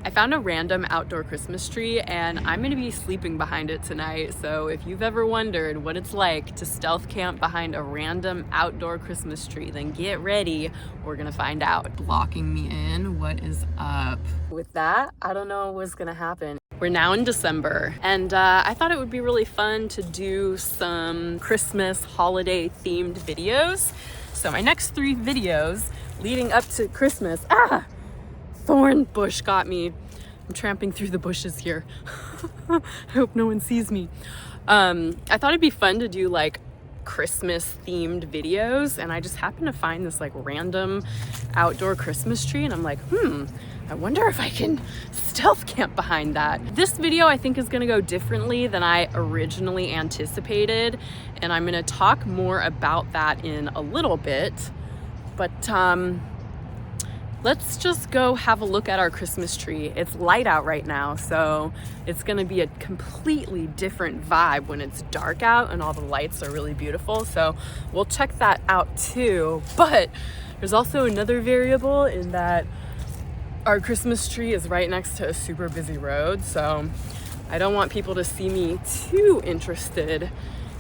I found a random outdoor Christmas tree and I'm gonna be sleeping behind it tonight. So if you've ever wondered what it's like to stealth camp behind a random outdoor Christmas tree, then get ready. We're gonna find out. Blocking me in, what is up? With that, I don't know what's gonna happen. We're now in December and I thought it would be really fun to do some Christmas holiday themed videos. So my next 3 videos leading up to Christmas, thorn bush got me. I'm tramping through the bushes here. I hope no one sees me. I thought it'd be fun to do like Christmas themed videos, and I just happened to find this like random outdoor Christmas tree, and I'm like, I wonder if I can stealth camp behind that. This video I think is gonna go differently than I originally anticipated, and I'm gonna talk more about that in a little bit. But let's just go have a look at our Christmas tree. It's light out right now, so it's gonna be a completely different vibe when it's dark out and all the lights are really beautiful. So we'll check that out too. But there's also another variable in that our Christmas tree is right next to a super busy road. So I don't want people to see me too interested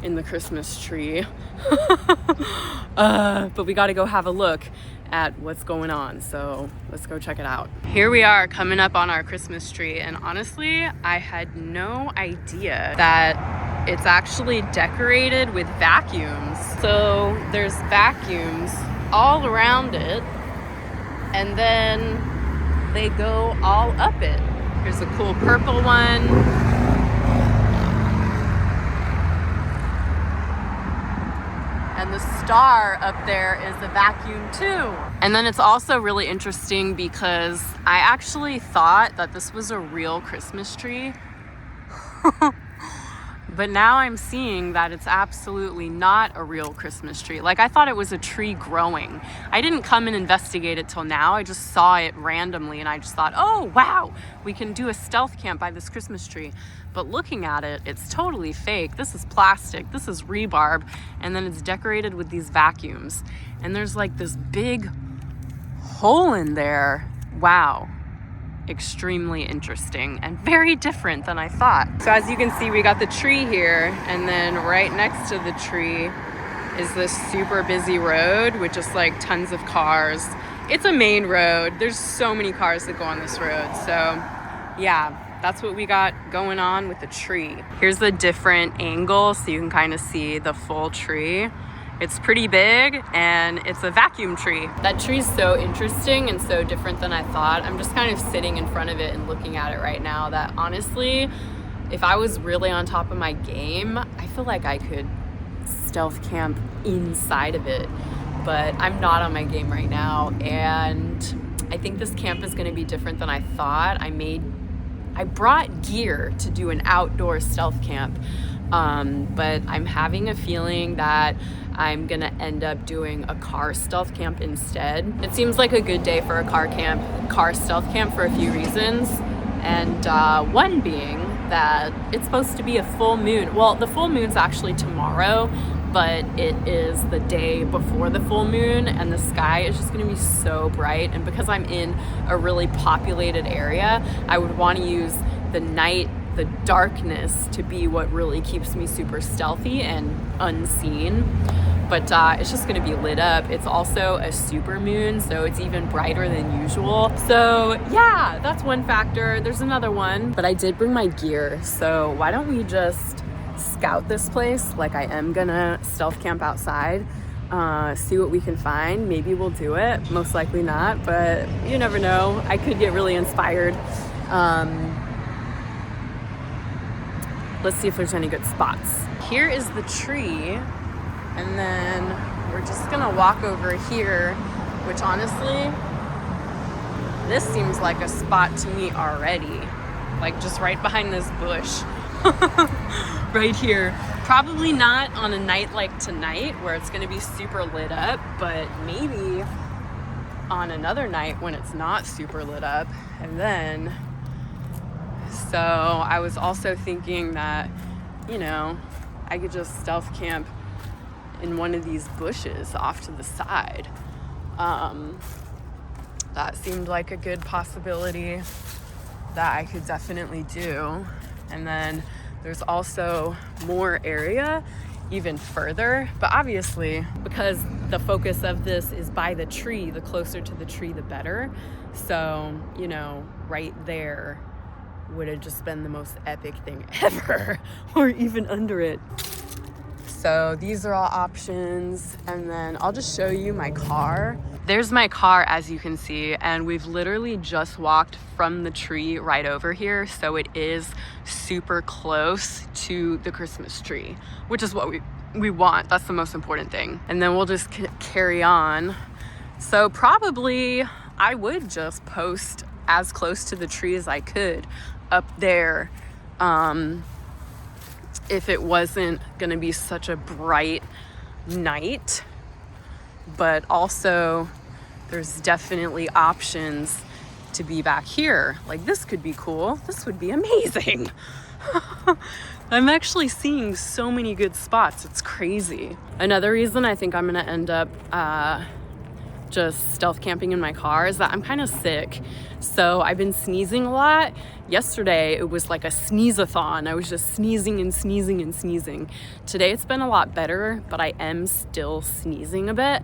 in the Christmas tree. But we gotta go have a look at what's going on, so let's go check it out. Here we are coming up on our Christmas tree, and honestly I had no idea that it's actually decorated with vacuums. So there's vacuums all around it, and then they go all up it. Here's a cool purple one. And the star up there is a vacuum too. And then it's also really interesting because I actually thought that this was a real Christmas tree. But now I'm seeing that it's absolutely not a real Christmas tree. Like, I thought it was a tree growing. I didn't come and investigate it till now. I just saw it randomly and I just thought, oh wow, we can do a stealth camp by this Christmas tree. But looking at it, it's totally fake. This is plastic, this is rebarb, and then it's decorated with these vacuums. And there's like this big hole in there. Wow. Extremely interesting and very different than I thought. So as you can see, we got the tree here, and then right next to the tree is this super busy road with just like tons of cars. It's a main road. There's so many cars that go on this road. So yeah, that's what we got going on with the tree. Here's the different angle so you can kind of see the full tree. It's pretty big and it's a vacuum tree. That tree's so interesting and so different than I thought. I'm just kind of sitting in front of it and looking at it right now that honestly, if I was really on top of my game, I feel like I could stealth camp inside of it. But I'm not on my game right now, and I think this camp is gonna be different than I thought. I brought gear to do an outdoor stealth camp, but I'm having a feeling that I'm gonna end up doing a car stealth camp instead. It seems like a good day for a car stealth camp for a few reasons, and one being that it's supposed to be a full moon. Well, the full moon's actually tomorrow, but it is the day before the full moon, and the sky is just gonna be so bright. And because I'm in a really populated area, I would want to use the night, the darkness, to be what really keeps me super stealthy and unseen. But it's just gonna be lit up. It's also a super moon, so it's even brighter than usual. So yeah, that's one factor. There's another one, but I did bring my gear, so why don't we just scout this place like I am gonna stealth camp outside, see what we can find. Maybe we'll do it, most likely not, but you never know. I could get really inspired. Let's see if there's any good spots. Here is the tree, and then we're just gonna walk over here, which honestly, this seems like a spot to me already. Like just right behind this bush. Right here. Probably not on a night like tonight where it's gonna be super lit up, but maybe on another night when it's not super lit up. And then, so I was also thinking that, you know, I could just stealth camp in one of these bushes off to the side. That seemed like a good possibility. that I could definitely do. And then there's also more area even further, but obviously because the focus of this is by the tree, the closer to the tree the better. So, you know, right there would have just been the most epic thing ever, or even under it. So these are all options, and then I'll just show you my car. There's my car, as you can see, and we've literally just walked from the tree right over here, so it is super close to the Christmas tree, which is what we want. That's the most important thing. And then we'll just carry on. So probably I would just post as close to the tree as I could up there, if it wasn't gonna be such a bright night. But also there's definitely options to be back here. Like, this could be cool. This would be amazing. I'm actually seeing so many good spots. It's crazy. Another reason I think I'm gonna end up just stealth camping in my car is that I'm kind of sick. So I've been sneezing a lot. Yesterday it was like a sneeze-a-thon. I was just sneezing and sneezing and sneezing. Today it's been a lot better, but I am still sneezing a bit.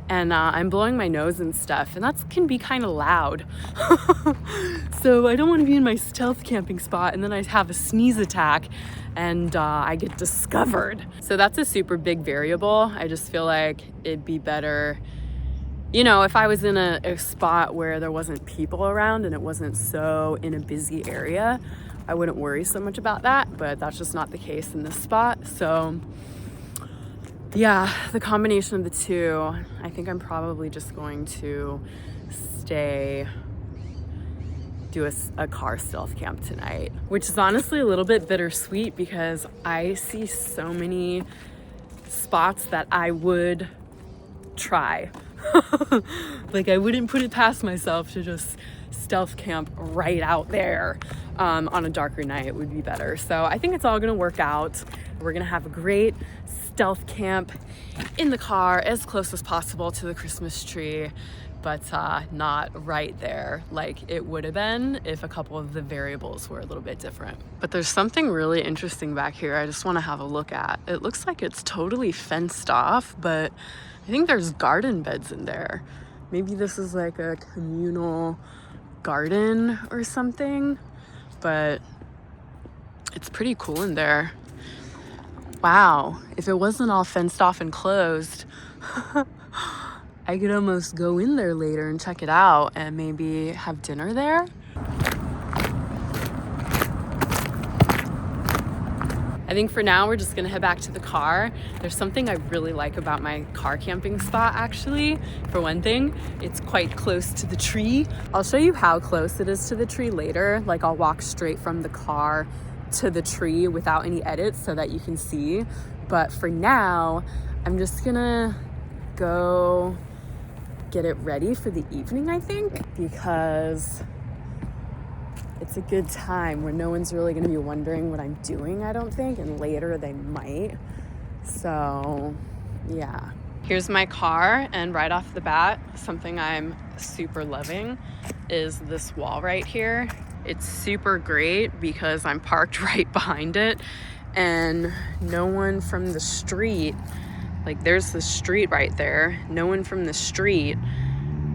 And I'm blowing my nose and stuff, and that can be kind of loud. So I don't want to be in my stealth camping spot and then I have a sneeze attack and I get discovered. So that's a super big variable. I just feel like it'd be better, you know, if I was in a spot where there wasn't people around and it wasn't so in a busy area, I wouldn't worry so much about that, but that's just not the case in this spot. So yeah, the combination of the two, I think I'm probably just going to do a car stealth camp tonight, which is honestly a little bit bittersweet because I see so many spots that I would try. Like, I wouldn't put it past myself to just stealth camp right out there. On a darker night, it would be better. So I think it's all gonna work out. We're gonna have a great stealth camp in the car as close as possible to the Christmas tree, but not right there like it would have been if a couple of the variables were a little bit different. But there's something really interesting back here I just want to have a look at. It looks like it's totally fenced off, but I think there's garden beds in there. Maybe this is like a communal garden or something, but it's pretty cool in there. Wow, if it wasn't all fenced off and closed, I could almost go in there later and check it out and maybe have dinner there. I think for now we're just gonna head back to the car. There's something I really like about my car camping spot, actually. For one thing, it's quite close to the tree. I'll show you how close it is to the tree later. Like, I'll walk straight from the car to the tree without any edits so that you can see. But for now, I'm just gonna go get it ready for the evening, I think, because it's a good time where no one's really gonna be wondering what I'm doing, I don't think, and later they might. So yeah. Here's my car, and right off the bat, something I'm super loving is this wall right here. It's super great because I'm parked right behind it, and no one from the street, like, there's the street right there, no one from the street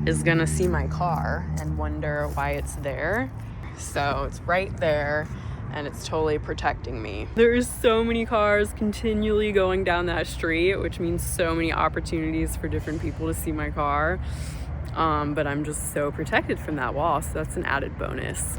is gonna see my car and wonder why it's there. So it's right there and it's totally protecting me. There's so many cars continually going down that street, which means so many opportunities for different people to see my car. But I'm just so protected from that wall, so that's an added bonus.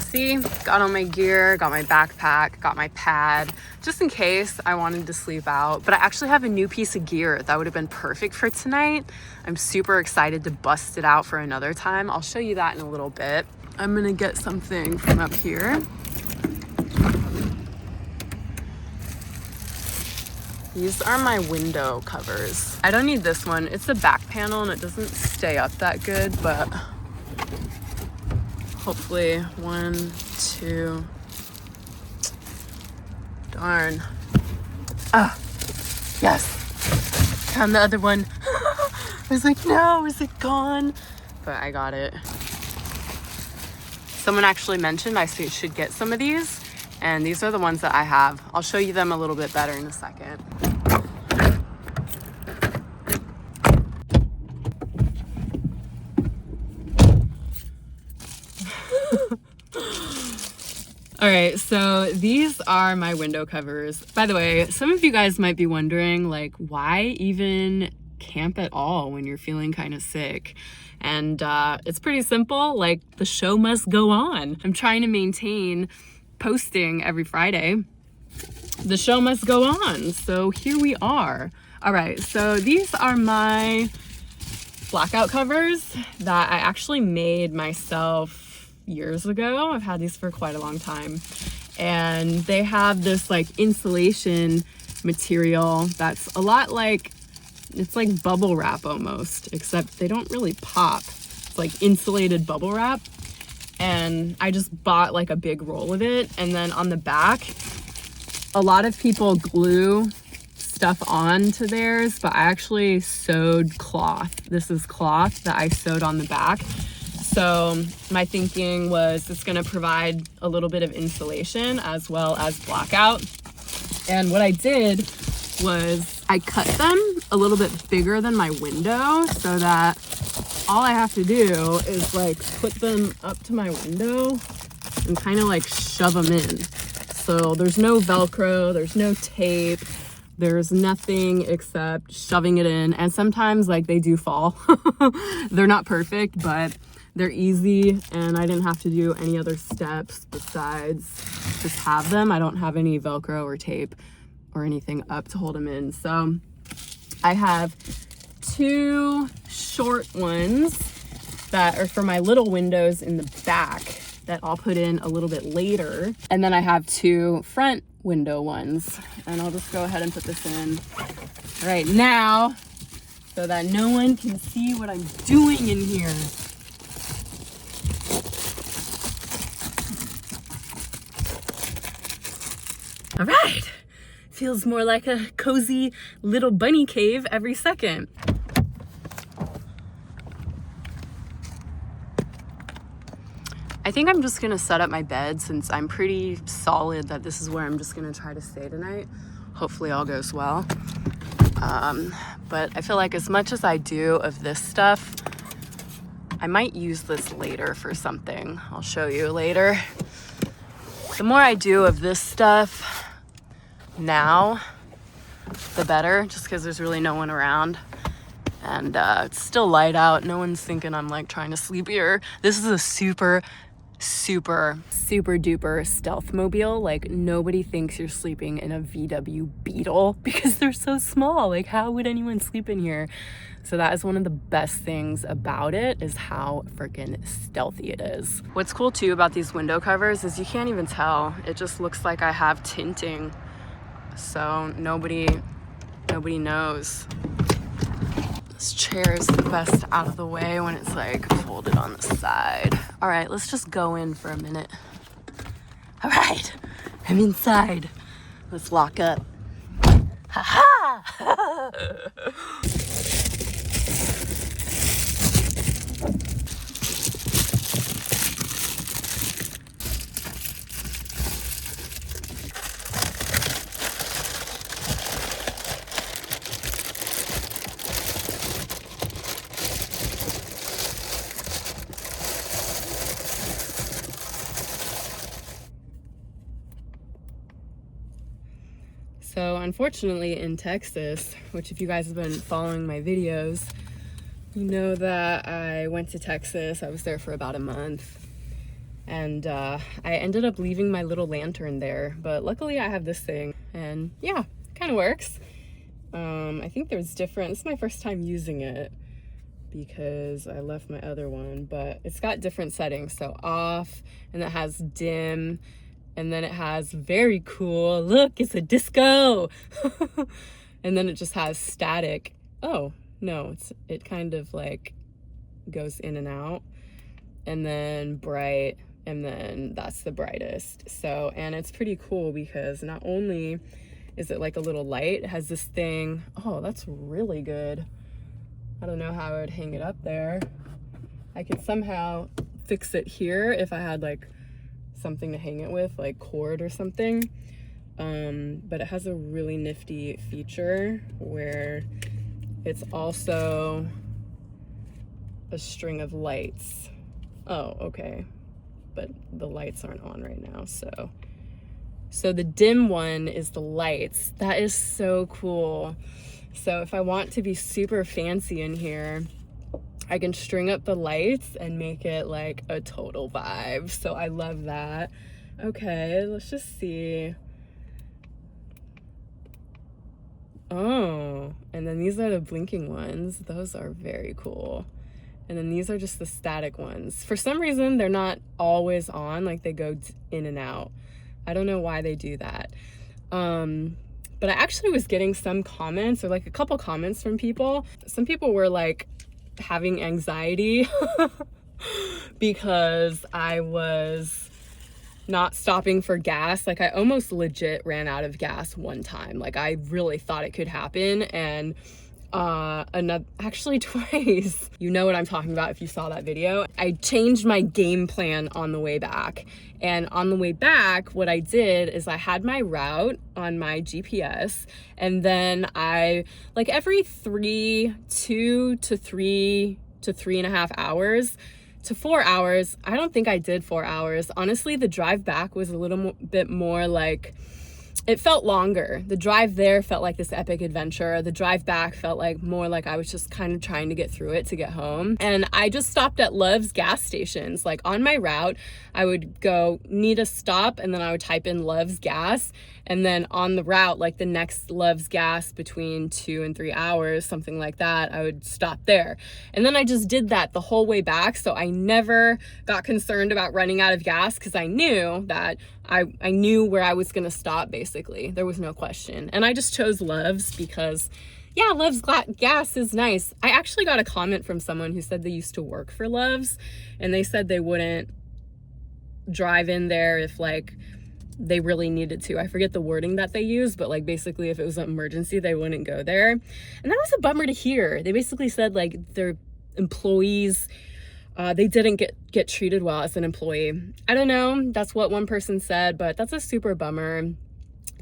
See, got all my gear, got my backpack, got my pad, just in case I wanted to sleep out. But I actually have a new piece of gear that would have been perfect for tonight. I'm super excited to bust it out for another time. I'll show you that in a little bit. I'm gonna get something from up here. These are my window covers. I don't need this one. It's a back panel and it doesn't stay up that good, but hopefully 1, 2, darn. Ah, yes. found the other one. I was like, no, is it gone? But I got it. Someone actually mentioned I should get some of these, and these are the ones that I have. I'll show you them a little bit better in a second. All right, so these are my window covers. By the way, some of you guys might be wondering, like, why even camp at all when you're feeling kind of sick? And it's pretty simple. Like, the show must go on. I'm trying to maintain posting every Friday. The show must go on. So here we are. All right, so these are my blackout covers that I actually made myself years ago. I've had these for quite a long time, and they have this like insulation material that's a lot like, it's like bubble wrap almost, except they don't really pop. It's like insulated bubble wrap, and I just bought like a big roll of it. And then on the back, a lot of people glue stuff on to theirs, but I actually sewed cloth. This is cloth that I sewed on the back. So my thinking was it's gonna provide a little bit of insulation as well as blackout. And what I did was I cut them a little bit bigger than my window so that all I have to do is like put them up to my window and kind of like shove them in. So there's no Velcro, there's no tape, there's nothing except shoving it in. And sometimes like they do fall. They're not perfect, but they're easy, and I didn't have to do any other steps besides just have them. I don't have any Velcro or tape or anything up to hold them in. So I have two short ones that are for my little windows in the back that I'll put in a little bit later. And then I have two front window ones, and I'll just go ahead and put this in right now so that no one can see what I'm doing in here. All right, feels more like a cozy little bunny cave every second. I think I'm just gonna set up my bed since I'm pretty solid that this is where I'm just gonna try to stay tonight. Hopefully all goes well. But I feel like as much as I do of this stuff, I might use this later for something. I'll show you later. The more I do of this stuff now, the better, just because there's really no one around. And it's still light out. No one's thinking I'm like trying to sleep here. This is a super duper stealth mobile. Like, nobody thinks you're sleeping in a VW Beetle because they're so small. Like, how would anyone sleep in here? So that is one of the best things about it, is how freaking stealthy it is. What's cool too about these window covers is you can't even tell. It just looks like I have tinting. So nobody knows. This chair is the best out of the way when it's like folded on the side. All right, let's just go in for a minute. All right, I'm inside. Let's lock up. Ha-ha! So unfortunately in Texas, which if you guys have been following my videos, you know that I went to Texas. I was there for about a month, and I ended up leaving my little lantern there, but luckily I have this thing, and yeah, kind of works. I think there's different, this is my first time using it because I left my other one, but it's got different settings. So off, and it has dim, and then it has very cool, look, it's a disco. And then it just has static. Oh, no, it kind of like goes in and out, and then bright, and then that's the brightest. So, and it's pretty cool because not only is it like a little light? It has this thing. Oh, that's really good. I don't know how I would hang it up there. I could somehow fix it here if I had like something to hang it with, like cord or something. But it has a really nifty feature where it's also a string of lights. Oh, okay. But the lights aren't on right now, so the dim one is the lights. That is so cool. So if I want to be super fancy in here, I can string up the lights and make it like a total vibe. So I love that. Okay, let's just see. Oh, and then these are the blinking ones. Those are very cool. And then these are just the static ones. For some reason, they're not always on, like they go in and out. I don't know why they do that. But I actually was getting some comments, or like a couple comments from people. Some people were like having anxiety because I was not stopping for gas. Like I almost legit ran out of gas one time. Like I really thought it could happen, and actually twice. You know what I'm talking about if you saw that video. I changed my game plan on the way back. And on the way back, what I did is I had my route on my GPS, and then I, like every 2 to 3 to 3.5 hours to 4 hours, I don't think I did 4 hours. Honestly, the drive back was a little bit more like, it felt longer. The drive there felt like this epic adventure. The drive back felt like more like I was just kind of trying to get through it to get home. And I just stopped at Love's gas stations. Like on my route, I would go need a stop, and then I would type in Love's gas. And then on the route, like the next Love's gas between 2 and 3 hours, something like that, I would stop there. And then I just did that the whole way back. So I never got concerned about running out of gas, because I knew that I knew where I was gonna stop, basically. There was no question. And I just chose Love's because, yeah, Love's gas is nice. I actually got a comment from someone who said they used to work for Love's, and they said they wouldn't drive in there if like they really needed to. I forget the wording that they used, but like basically if it was an emergency, they wouldn't go there. And that was a bummer to hear. They basically said like their employees, they didn't get treated well as an employee. I don't know, that's what one person said, but that's a super bummer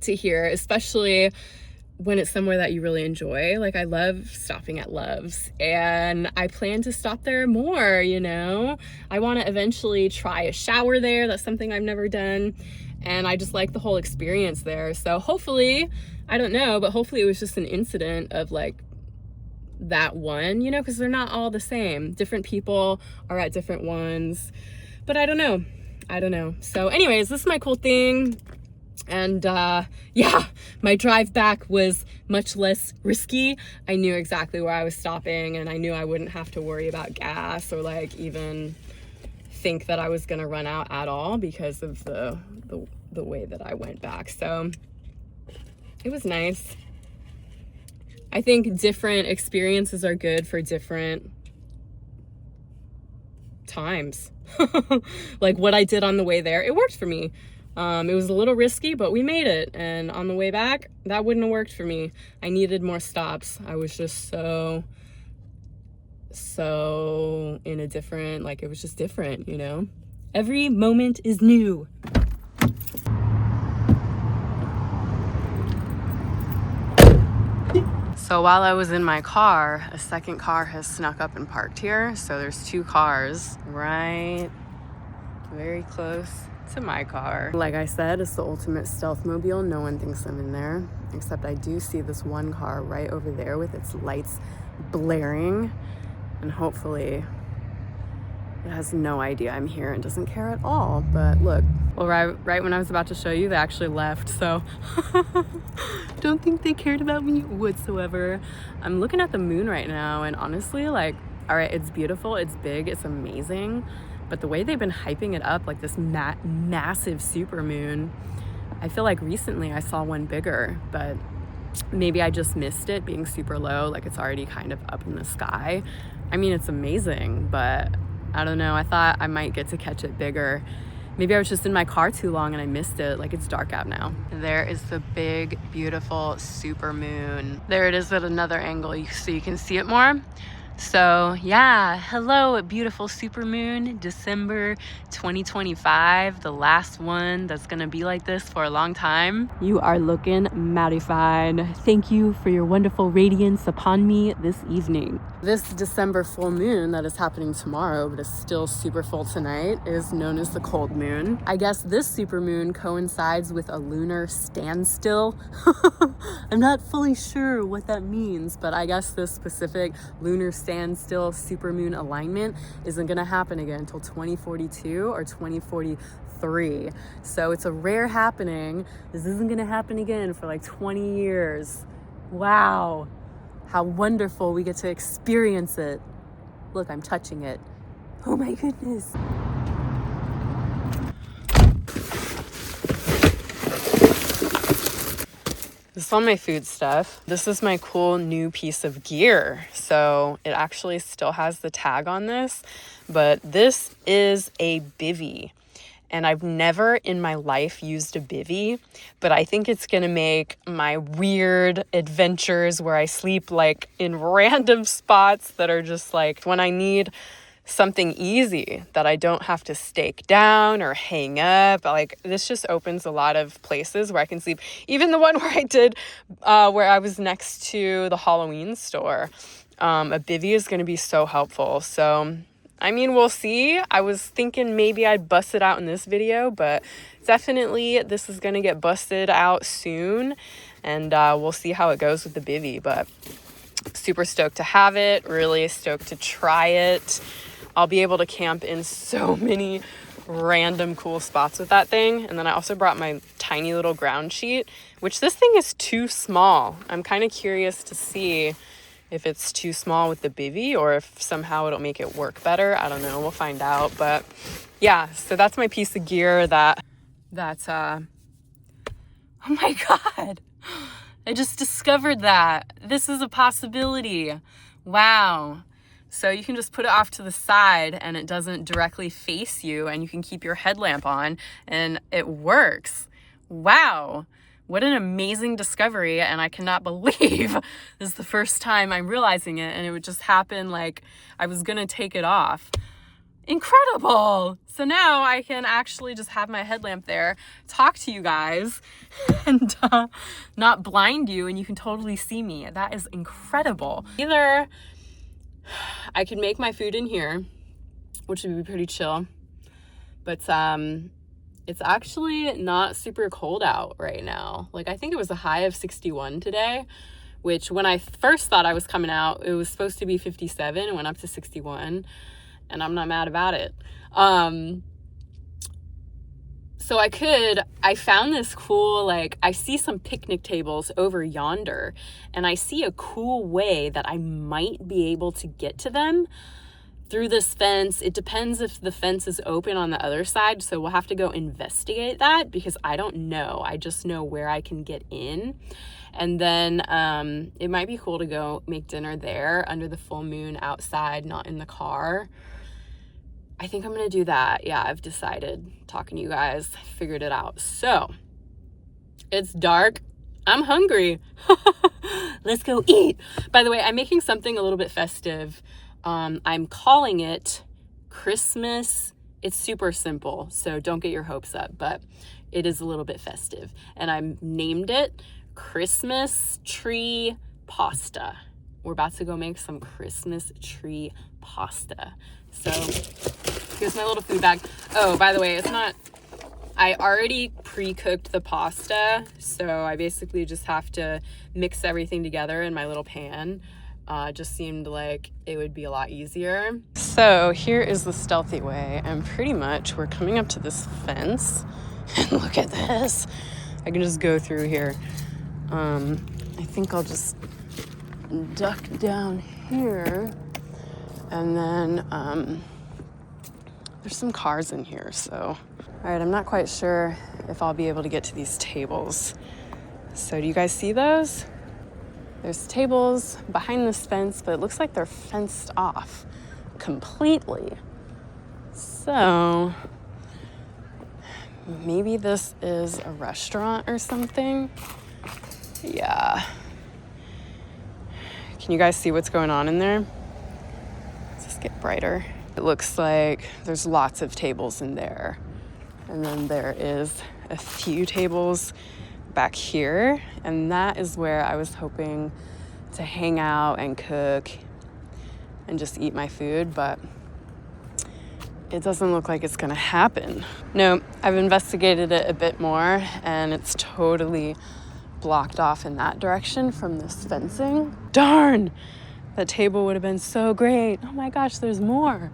to hear, especially when it's somewhere that you really enjoy. Like I love stopping at Love's, and I plan to stop there more, you know? I want to eventually try a shower there. That's something I've never done, and I just like the whole experience there. So hopefully, I don't know, but hopefully it was just an incident of like that one, you know, because they're not all the same. Different people are at different ones, but I don't know. So anyways, this is my cool thing. And yeah, my drive back was much less risky. I knew exactly where I was stopping, and I knew I wouldn't have to worry about gas or like even think that I was gonna run out at all because of the way that I went back. So it was nice. I think different experiences are good for different times. Like what I did on the way there, it worked for me. It was a little risky, but we made it. And on the way back, that wouldn't have worked for me. I needed more stops. I was just so in a different, like it was just different, you know? Every moment is new. So while I was in my car, a second car has snuck up and parked here. So there's 2 cars right very close to my car. Like I said, it's the ultimate stealth mobile. No one thinks I'm in there, except I do see this one car right over there with its lights blaring, and hopefully it has no idea I'm here and doesn't care at all. But look, well, right when I was about to show you, they actually left. So don't think they cared about me whatsoever. I'm looking at the moon right now, and honestly, like, all right, it's beautiful, it's big, it's amazing, but the way they've been hyping it up, like this massive super moon, I feel like recently I saw one bigger, but maybe I just missed it being super low, like it's already kind of up in the sky. I mean, it's amazing, but I don't know, I thought I might get to catch it bigger. Maybe I was just in my car too long and I missed it. Like, it's dark out now. There is the big, beautiful super moon. There it is at another angle so you can see it more. So yeah, hello, beautiful super moon, December 2025, the last one that's gonna be like this for a long time. You are looking mighty fine. Thank you for your wonderful radiance upon me this evening. This December full moon that is happening tomorrow, but is still super full tonight, is known as the cold moon. I guess this super moon coincides with a lunar standstill. I'm not fully sure what that means, but I guess this specific lunar standstill supermoon alignment isn't going to happen again until 2042 or 2043. So it's a rare happening. This isn't going to happen again for like 20 years. Wow. How wonderful we get to experience it. Look, I'm touching it. Oh my goodness. This is all my food stuff. This is my cool new piece of gear. So it actually still has the tag on this, but this is a bivvy. And I've never in my life used a bivvy, but I think it's gonna make my weird adventures where I sleep like in random spots that are just like when I need something easy that I don't have to stake down or hang up. Like, this just opens a lot of places where I can sleep. Even the one where I did, where I was next to the Halloween store. A bivvy is going to be so helpful. So, I mean, we'll see. I was thinking maybe I'd bust it out in this video, but definitely this is going to get busted out soon. And we'll see how it goes with the bivvy. But super stoked to have it. Really stoked to try it. I'll be able to camp in so many random cool spots with that thing. And then I also brought my tiny little ground sheet, which this thing is too small. I'm kind of curious to see if it's too small with the bivvy or if somehow it'll make it work better. I don't know. We'll find out. But yeah, so that's my piece of gear that's oh my God. I just discovered that. This is a possibility. Wow. So you can just put it off to the side and it doesn't directly face you and you can keep your headlamp on and it works. Wow. What an amazing discovery. And I cannot believe this is the first time I'm realizing it, and it would just happen like I was going to take it off. Incredible. So now I can actually just have my headlamp there, talk to you guys, and not blind you, and you can totally see me. That is incredible. Either I could make my food in here, which would be pretty chill, but it's actually not super cold out right now. Like, I think it was a high of 61 today, which when I first thought I was coming out, it was supposed to be 57 and went up to 61. And I'm not mad about it. So I found this cool, like, I see some picnic tables over yonder, and I see a cool way that I might be able to get to them through this fence. It depends if the fence is open on the other side, so we'll have to go investigate that because I don't know. I just know where I can get in. And then it might be cool to go make dinner there under the full moon outside, not in the car. I think I'm going to do that. Yeah, I've decided. Talking to you guys, I figured it out. So, it's dark. I'm hungry. Let's go eat. By the way, I'm making something a little bit festive. I'm calling it Christmas. It's super simple, so don't get your hopes up, but it is a little bit festive. And I named it Christmas Tree Pasta. We're about to go make some Christmas tree pasta. So here's my little food bag. Oh, by the way, I already pre-cooked the pasta, so I basically just have to mix everything together in my little pan. Just seemed like it would be a lot easier. So here is the stealthy way, and pretty much we're coming up to this fence, and look at this. I can just go through here. I think I'll just duck down here, and then there's some cars in here, so all right, I'm not quite sure if I'll be able to get to these tables. So do you guys see those? There's tables behind this fence, but it looks like they're fenced off completely. So Maybe this is a restaurant or something. Yeah. Can you guys see what's going on in there? Let's just get brighter. It looks like there's lots of tables in there. And then there is a few tables back here. And that is where I was hoping to hang out and cook and just eat my food, but it doesn't look like it's gonna happen. No, I've investigated it a bit more and it's totally blocked off in that direction from this fencing. Darn! That table would have been so great. Oh my gosh, there's more.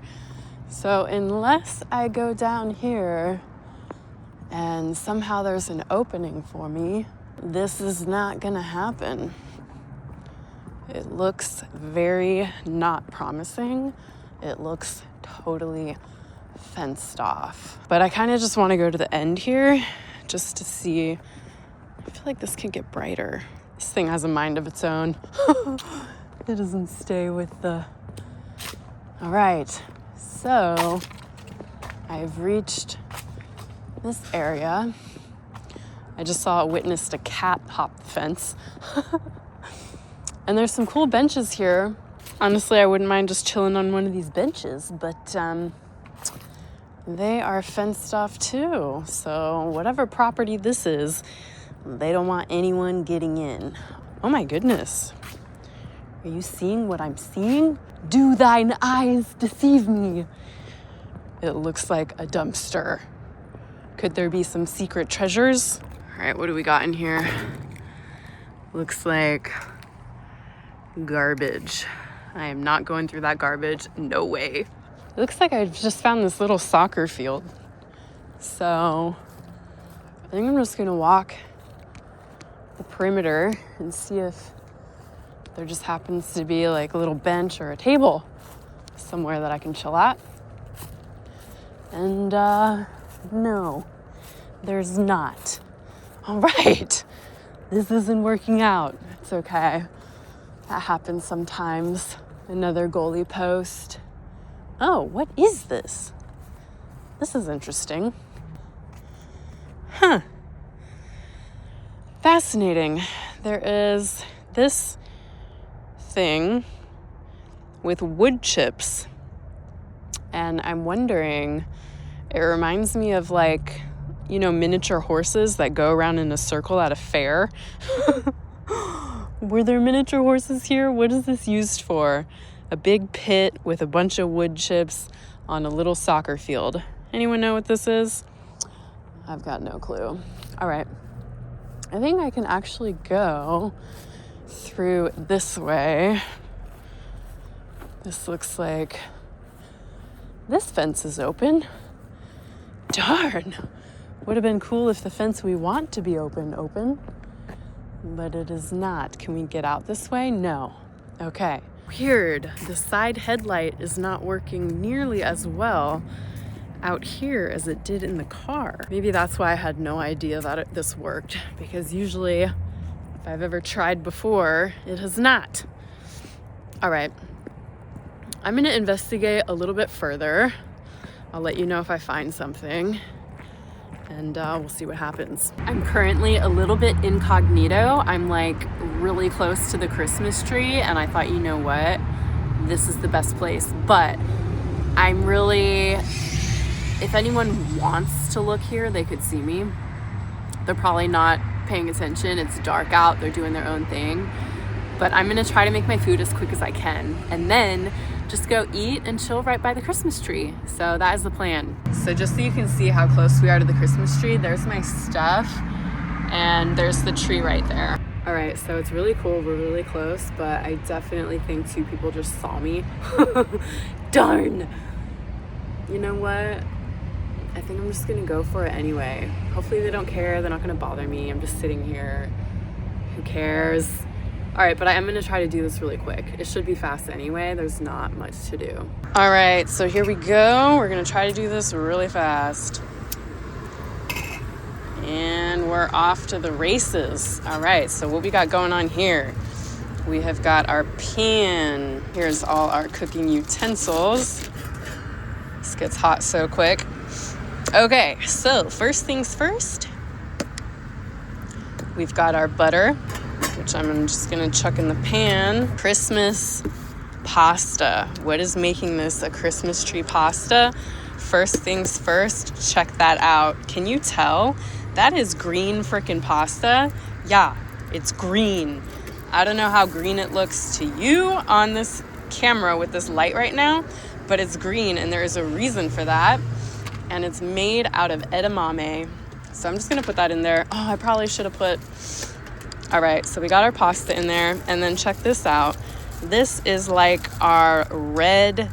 So unless I go down here and somehow there's an opening for me, this is not gonna happen. It looks very not promising. It looks totally fenced off. But I kind of just want to go to the end here just to see. I feel like this could get brighter. This thing has a mind of its own. It doesn't stay with the... All right, so I've reached this area. I just witnessed a cat hop the fence. And there's some cool benches here. Honestly, I wouldn't mind just chilling on one of these benches, but they are fenced off too. So whatever property this is, they don't want anyone getting in. Oh my goodness. Are you seeing what I'm seeing? Do thine eyes deceive me? It looks like a dumpster. Could there be some secret treasures? All right, what do we got in here? Looks like garbage. I am not going through that garbage. No way. It looks like I've just found this little soccer field. So I think I'm just gonna walk the perimeter and see if there just happens to be like a little bench or a table somewhere that I can chill at. And no, there's not. All right, this isn't working out. It's okay. That happens sometimes. Another goalie post. Oh, what is this? This is interesting. Huh. Fascinating. There is this thing with wood chips. And I'm wondering, it reminds me of like, you know, miniature horses that go around in a circle at a fair. Were there miniature horses here? What is this used for? A big pit with a bunch of wood chips on a little soccer field. Anyone know what this is? I've got no clue. All right. I think I can actually go through this way. This looks like this fence is open. Darn. Would have been cool if the fence we want to be open. But it is not. Can we get out this way? No. Okay. Weird. The side headlight is not working nearly as well out here as it did in the car. Maybe that's why I had no idea that this worked, because usually if I've ever tried before, it has not. All right. I'm going to investigate a little bit further. I'll let you know if I find something. And we'll see what happens. I'm currently a little bit incognito. I'm like really close to the Christmas tree, and I thought, you know what? This is the best place. But I'm really, if anyone wants to look here, they could see me. They're probably not paying attention. It's dark out. They're doing their own thing. But I'm gonna try to make my food as quick as I can, and then just go eat and chill right by the Christmas tree. So that is the plan. So just so you can see how close we are to the Christmas tree, there's my stuff and there's the tree right there. All right, so it's really cool. We're really close, but I definitely think two people just saw me. Darn. You know what? I think I'm just gonna go for it anyway. Hopefully they don't care. They're not gonna bother me. I'm just sitting here. Who cares? All right, but I am gonna try to do this really quick. It should be fast anyway. There's not much to do. All right, so here we go. We're gonna try to do this really fast. And we're off to the races. All right, so what we got going on here? We have got our pan. Here's all our cooking utensils. This gets hot so quick. Okay, so first things first, we've got our butter, which I'm just gonna chuck in the pan. Christmas pasta. What is making this a Christmas tree pasta? First things first, check that out. Can you tell? That is green frickin' pasta. Yeah, it's green. I don't know how green it looks to you on this camera with this light right now, but it's green and there is a reason for that. And it's made out of edamame. So I'm just gonna put that in there. Oh, I probably should have put... All right, so we got our pasta in there, and then check this out. This is like our red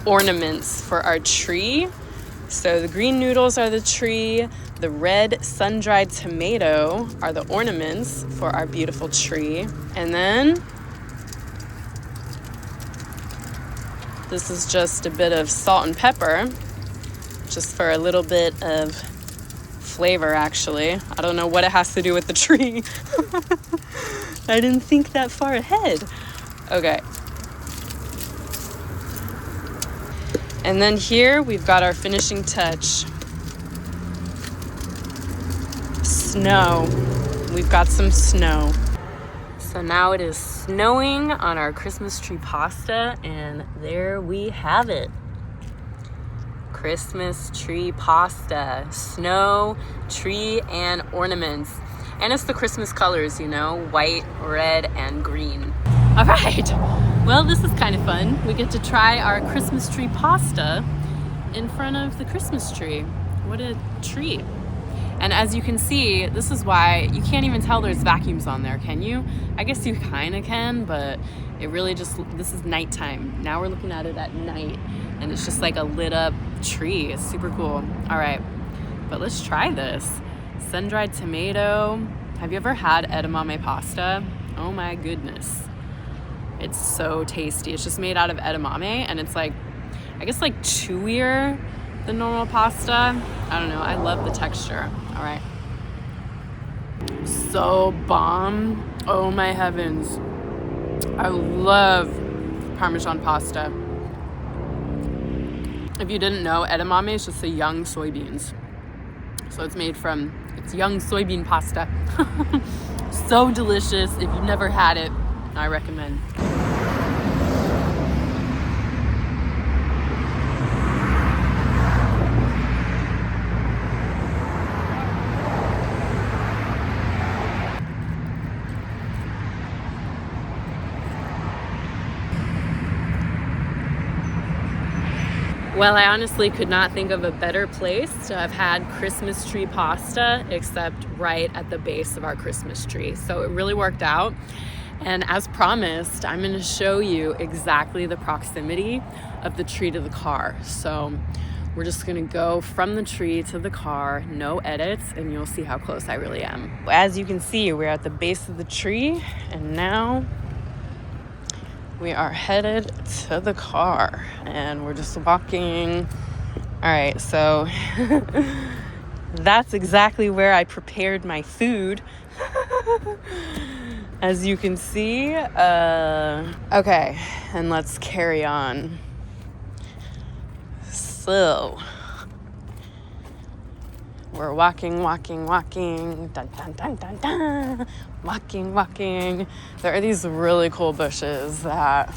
ornaments for our tree. So the green noodles are the tree. The red sun-dried tomato are the ornaments for our beautiful tree. And then this is just a bit of salt and pepper, just for a little bit of flavor, actually. I don't know what it has to do with the tree. I didn't think that far ahead. Okay. And then here we've got our finishing touch. Snow. We've got some snow. So now it is snowing on our Christmas tree pasta, and there we have it. Christmas tree pasta, snow, tree, and ornaments. And it's the Christmas colors, you know, white, red, and green. All right, well, this is kind of fun. We get to try our Christmas tree pasta in front of the Christmas tree. What a treat. And as you can see, this is why you can't even tell there's vacuums on there, can you? I guess you kind of can, but it really just, this is nighttime. Now we're looking at it at night, and it's just like a lit up tree. It's super cool. All right, but let's try this. Sun-dried tomato. Have you ever had edamame pasta? Oh my goodness. It's so tasty. It's just made out of edamame, and it's like, I guess like chewier than normal pasta. I don't know. I love the texture. All right. So bomb. Oh my heavens. I love Parmesan pasta. If you didn't know, edamame is just the young soybeans. So it's made from, it's young soybean pasta. So delicious. If you've never had it, I recommend. Well, I honestly could not think of a better place to have had Christmas tree pasta except right at the base of our Christmas tree. So it really worked out. And as promised, I'm going to show you exactly the proximity of the tree to the car. So we're just going to go from the tree to the car, no edits, and you'll see how close I really am. As you can see, we're at the base of the tree, and now we are headed to the car, and we're just walking. All right, so that's exactly where I prepared my food. As you can see. Okay, and let's carry on. So we're walking. Dun, dun, dun, dun, dun. Walking. There are these really cool bushes that,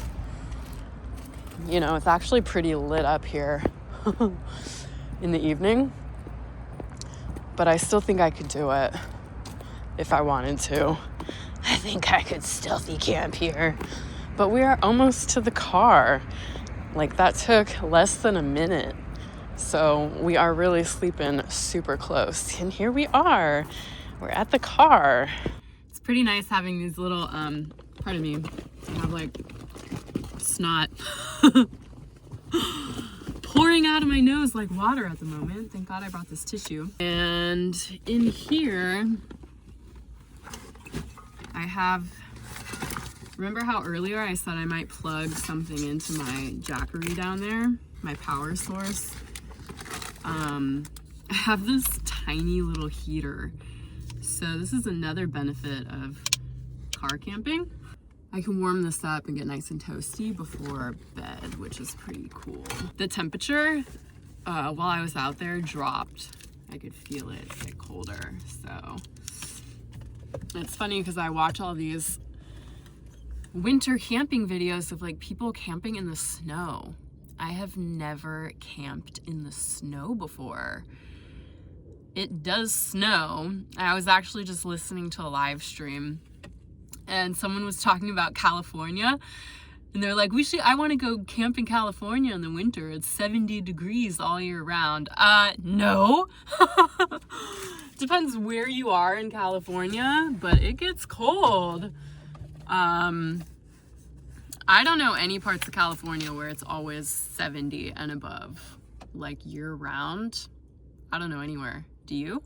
you know, it's actually pretty lit up here in the evening. But I still think I could do it if I wanted to. I think I could stealthy camp here. But we are almost to the car. Like, that took less than a minute. So we are really sleeping super close. And here we are. We're at the car. It's pretty nice having these little, pardon me, I have like snot pouring out of my nose like water at the moment. Thank God I brought this tissue. And in here, I have, remember how earlier I said I might plug something into my Jackery down there, my power source? I have this tiny little heater. So this is another benefit of car camping. I can warm this up and get nice and toasty before bed, which is pretty cool. The temperature while I was out there dropped. I could feel it get colder. So it's funny because I watch all these winter camping videos of like people camping in the snow. I have never camped in the snow before. It does snow. I was actually just listening to a live stream and someone was talking about California and they're like, I want to go camp in California in the winter. It's 70 degrees all year round. No. Depends where you are in California, but it gets cold. I don't know any parts of California where it's always 70 and above, like year round. I don't know anywhere. Do you?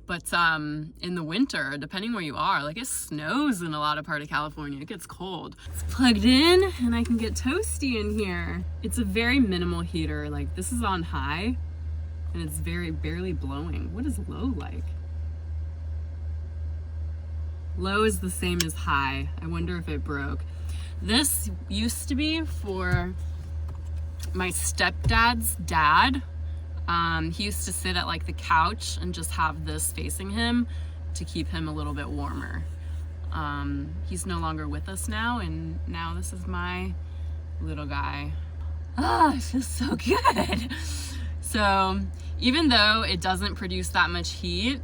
But in the winter, depending where you are, like it snows in a lot of part of California. It gets cold. It's plugged in and I can get toasty in here. It's a very minimal heater. Like this is on high and it's very barely blowing. What is low like? Low is the same as high. I wonder if it broke. This used to be for my stepdad's dad. He used to sit at like the couch and just have this facing him to keep him a little bit warmer. He's no longer with us now, and now this is my little guy. It feels so good. So even though it doesn't produce that much heat,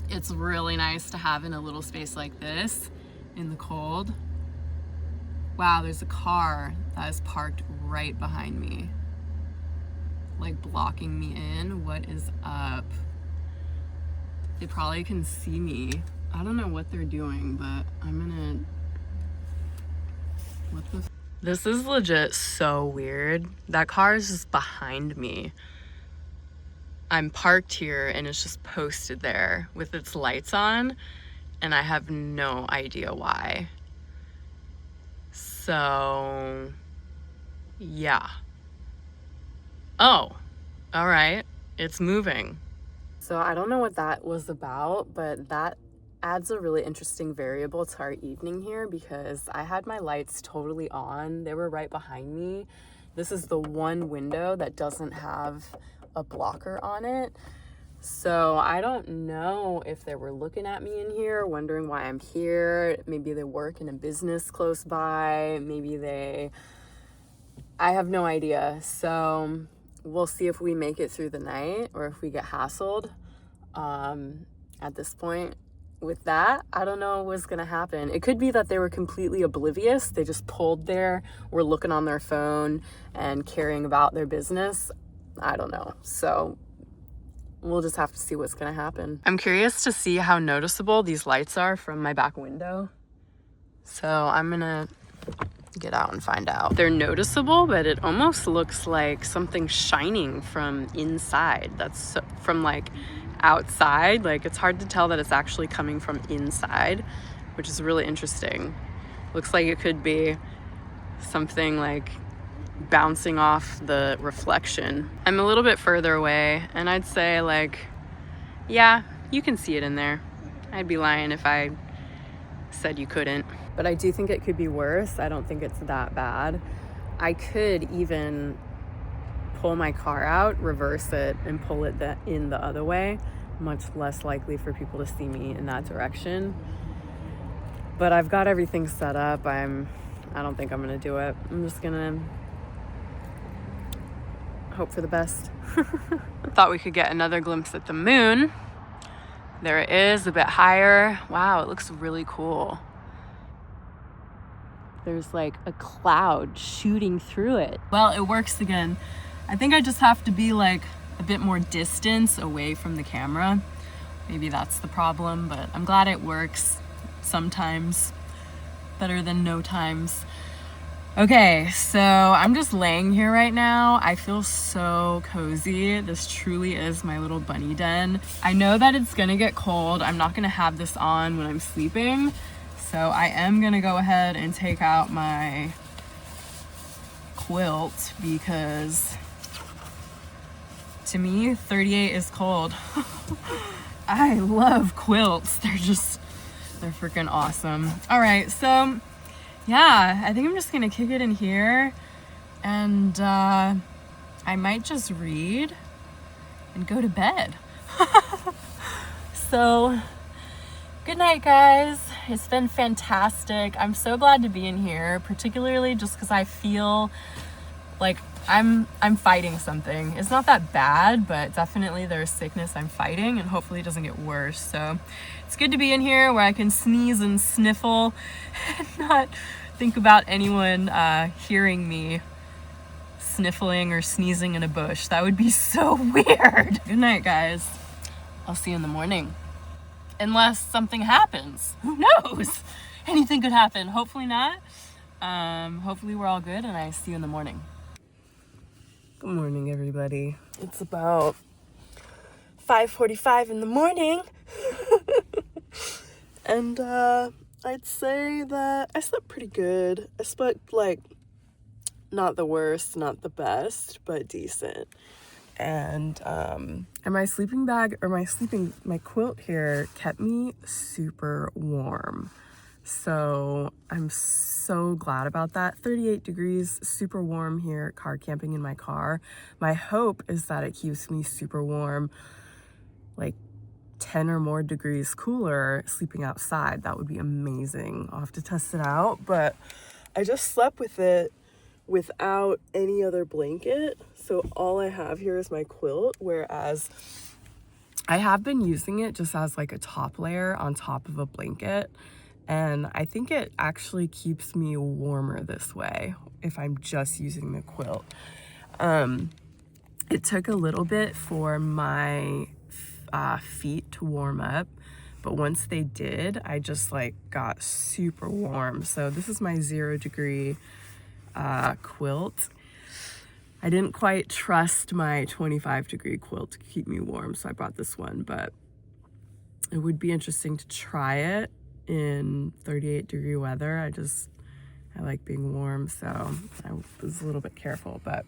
it's really nice to have in a little space like this in the cold. Wow, there's a car that is parked right behind me, like blocking me in. What is up? They probably can see me. I don't know what they're doing, but This is legit so weird. That car is just behind me. I'm parked here and it's just posted there with its lights on and I have no idea why. So, yeah. Oh, all right. It's moving. So I don't know what that was about, but that adds a really interesting variable to our evening here because I had my lights totally on. They were right behind me. This is the one window that doesn't have a blocker on it. So I don't know if they were looking at me in here, wondering why I'm here. Maybe they work in a business close by. I have no idea. So we'll see if we make it through the night or if we get hassled. At this point with that, I don't know what's gonna happen. It could be that they were completely oblivious. They just pulled there, were looking on their phone and caring about their business. I don't know. So we'll just have to see what's gonna happen. I'm curious to see how noticeable these lights are from my back window. So I'm gonna get out and find out. They're noticeable, but it almost looks like something shining from inside. That's from like outside. Like it's hard to tell that it's actually coming from inside, which is really interesting. Looks like it could be something like bouncing off the reflection. I'm a little bit further away and I'd say like, yeah, you can see it in there. I'd be lying if I said you couldn't. But I do think it could be worse. I don't think it's that bad. I could even pull my car out, reverse it, and pull it in the other way. Much less likely for people to see me in that direction. But I've got everything set up. I don't think I'm gonna do it. I'm just gonna hope for the best. Thought we could get another glimpse at the moon. There it is, a bit higher. Wow, it looks really cool. There's like a cloud shooting through it. Well, it works again. I think I just have to be like a bit more distance away from the camera. Maybe that's the problem, but I'm glad it works sometimes. Better than no times. Okay, so I'm just laying here right now. I feel so cozy. This truly is my little bunny den. I know that it's gonna get cold. I'm not gonna have this on when I'm sleeping. So I am gonna go ahead and take out my quilt because to me, 38 is cold. I love quilts. They're freaking awesome. All right, so yeah, I think I'm just gonna kick it in here and I might just read and go to bed. So, good night, guys. It's been fantastic. I'm so glad to be in here, particularly just because I feel like I'm fighting something. It's not that bad, but definitely there's sickness I'm fighting, and hopefully it doesn't get worse. So it's good to be in here where I can sneeze and sniffle and not think about anyone hearing me sniffling or sneezing in a bush. That would be so weird. Good night, guys. I'll see you in the morning. Unless something happens. Who knows? Anything could happen. Hopefully not. Hopefully we're all good, and I see you in the morning. Good morning, everybody. It's about 5:45 in the morning. And I'd say that I slept pretty good. I slept like not the worst, not the best, but decent. And my sleeping bag or my quilt here kept me super warm. So I'm so glad about that. 38 degrees, super warm here, car camping in my car. My hope is that it keeps me super warm, like 10 or more degrees cooler sleeping outside. That would be amazing. I'll have to test it out, but I just slept with it without any other blanket. So all I have here is my quilt, whereas I have been using it just as like a top layer on top of a blanket. And I think it actually keeps me warmer this way if I'm just using the quilt. It took a little bit for my feet to warm up, but once they did, I just like got super warm. So this is my 0 degree quilt. I didn't quite trust my 25 degree quilt to keep me warm, so I brought this one, but it would be interesting to try it in 38 degree weather. I like being warm, so I was a little bit careful, but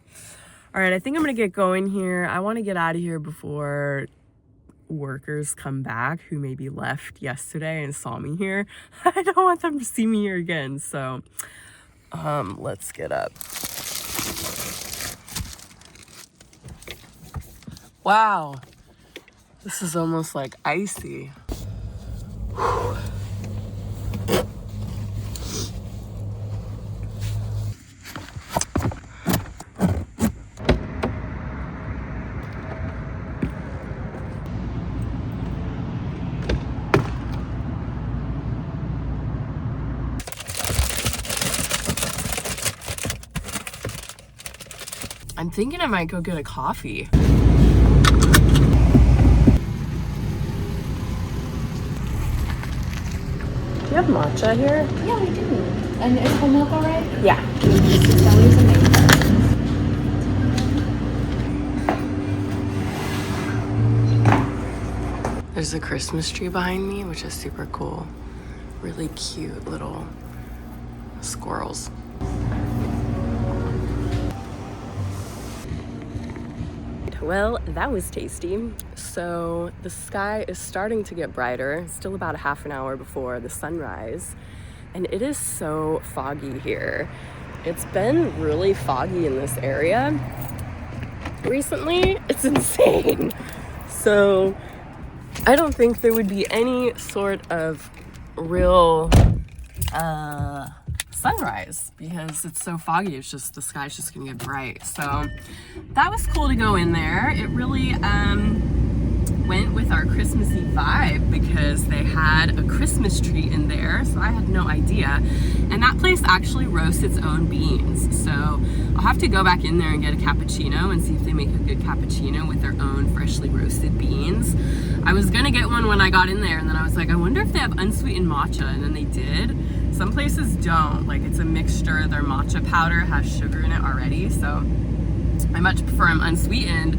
all right, I think I'm gonna get going here. I want to get out of here before workers come back who maybe left yesterday and saw me here. I don't want them to see me here again, so let's get up. Wow, this is almost like icy. Whew. I'm thinking I might go get a coffee. Do you have matcha here? Yeah, we do. And is whole milk all right? Yeah. $6 a make. There's a Christmas tree behind me, which is super cool. Really cute little squirrels. Well, that was tasty. So the sky is starting to get brighter, still about a half an hour before the sunrise, and it is so foggy here. It's been really foggy in this area recently. It's insane. So I don't think there would be any sort of real sunrise because it's so foggy. It's just the sky's just gonna get bright. So that was cool to go in there. It really went with our Christmassy vibe because they had a Christmas tree in there, so I had no idea. And that place actually roasts its own beans, so I'll have to go back in there and get a cappuccino and see if they make a good cappuccino with their own freshly roasted beans. I was gonna get one when I got in there, and then I was like, I wonder if they have unsweetened matcha, and then they did. Some places don't. Like, it's a mixture. Their matcha powder has sugar in it already, so I much prefer them unsweetened.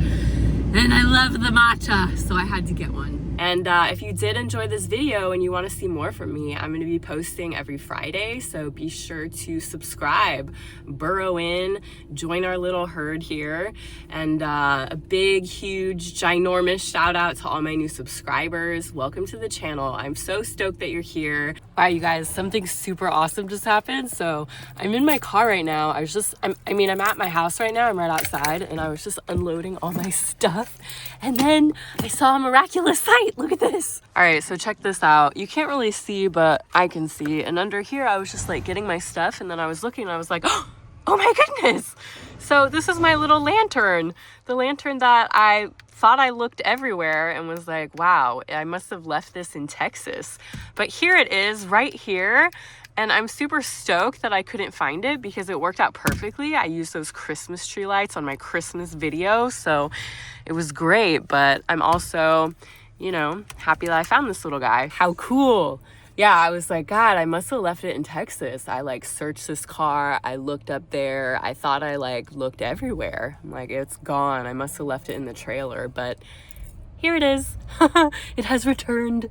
And I love the matcha, so I had to get one. And if you did enjoy this video and you want to see more from me, I'm going to be posting every Friday, so be sure to subscribe, burrow in, join our little herd here. And a big, huge, ginormous shout out to all my new subscribers. Welcome to the channel. I'm so stoked that you're here. Wow, you guys, something super awesome just happened. So I'm in my car right now. I'm at my house right now. I'm right outside and I was just unloading all my stuff. And then I saw a miraculous sight. Look at this. All right, so check this out. You can't really see, but I can see. And under here, I was just like getting my stuff. And then I was looking and I was like, oh my goodness. So this is my little lantern. The lantern that I thought I looked everywhere and was like, wow, I must have left this in Texas. But here it is right here. And I'm super stoked that I couldn't find it because it worked out perfectly. I used those Christmas tree lights on my Christmas video. So it was great. But I'm also, you know, happy that I found this little guy. How cool. Yeah, I was like, God, I must have left it in Texas. I like searched this car. I looked up there. I thought I like looked everywhere. I'm like, it's gone. I must have left it in the trailer, but here it is. It has returned.